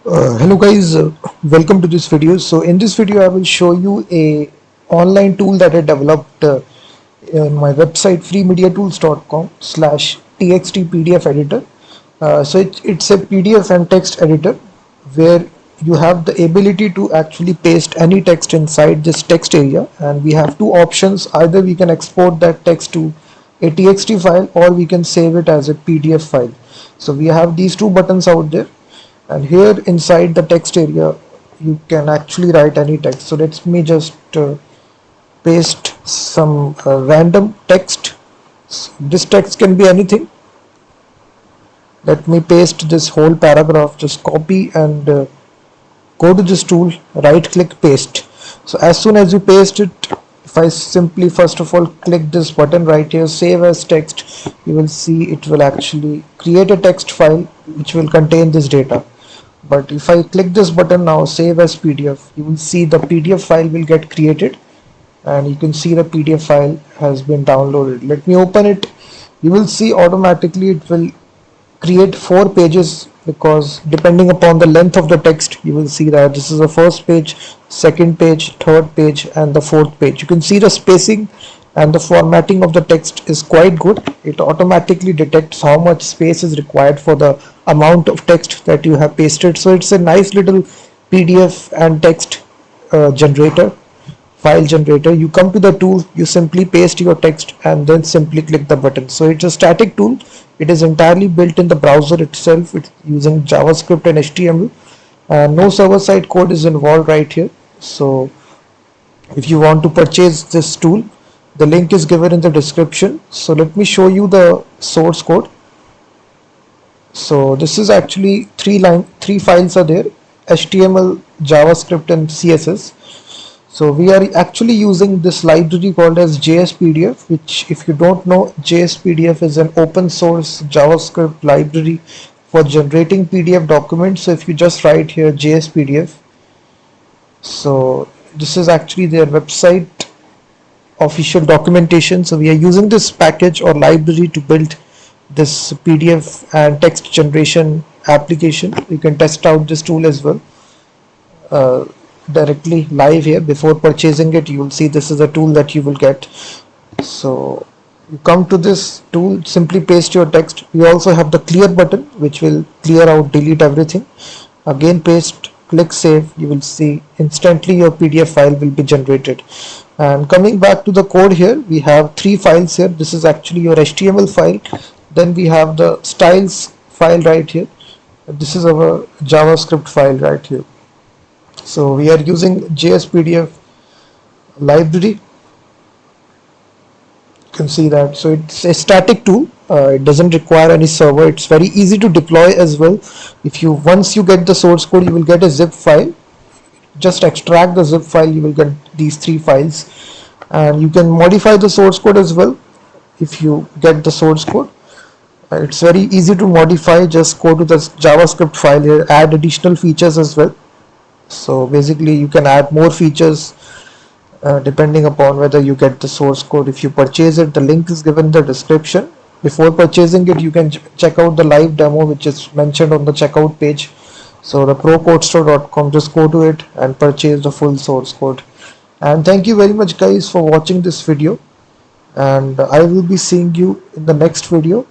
Hello guys, welcome to this video. So in this video I will show you a online tool that I developed on my website freemediatools.com/txt PDF editor. It's a PDF and text editor where you have the ability to actually paste any text inside this text area, and we have two options. Either we can export that text to a TXT file or we can save it as a PDF file. So we have these two buttons out there, and here inside the text area you can actually write any text. So let me just paste some random text. This text can be anything. Let me paste this whole paragraph. Just copy and go to this tool, right click, paste. So as soon as you paste it, if I simply first of all click this button right here, save as text, you will see it will actually create a text file which will contain this data. But if I click this button now, save as PDF, you will see the PDF file will get created, and you can see the PDF file has been downloaded. Let me open it. You will see automatically it will create 4 pages, because depending upon the length of the text, you will see that this is the first page, second page, third page, and the fourth page. You can see the spacing and the formatting of the text is quite good. It automatically detects how much space is required for the amount of text that you have pasted. So it's a nice little PDF and text generator, file generator. You come to the tool, you simply paste your text and then simply click the button. So it's a static tool. It is entirely built in the browser itself. It's using JavaScript and HTML. No server-side code is involved right here. So if you want to purchase this tool, the link is given in the description. So let me show you the source code. So this is actually three files are there: HTML, JavaScript, and CSS. So we are actually using this library called as jsPDF, which, if you don't know, jsPDF is an open source JavaScript library for generating PDF documents. So if you just write here jsPDF, so this is actually their website official documentation. So we are using this package or library to build this PDF and text generation application. You can test out this tool as well directly live here. Before purchasing it, you will see this is a tool that you will get. So you come to this tool, simply paste your text. We also have the clear button which will clear out, delete everything. Again paste, click save. You will see instantly your PDF file will be generated. And coming back to the code, here we have 3 files here. This is actually your HTML file. Then we have the styles file right here. This is our JavaScript file right here. So we are using jsPDF library. You can see that. So it's a static tool. It doesn't require any server. It's very easy to deploy as well. Once you get the source code, you will get a zip file. Just extract the zip file, you will get these 3 files, and you can modify the source code as well. If you get the source code, it's very easy to modify. Just go to the JavaScript file here, add additional features as well. So basically you can add more features depending upon whether you get the source code. If you purchase it, the link is given in the description. Before purchasing it, you can check out the live demo which is mentioned on the checkout page. So the procodestore.com, just go to it and purchase the full source code. And thank you very much guys for watching this video, and I will be seeing you in the next video.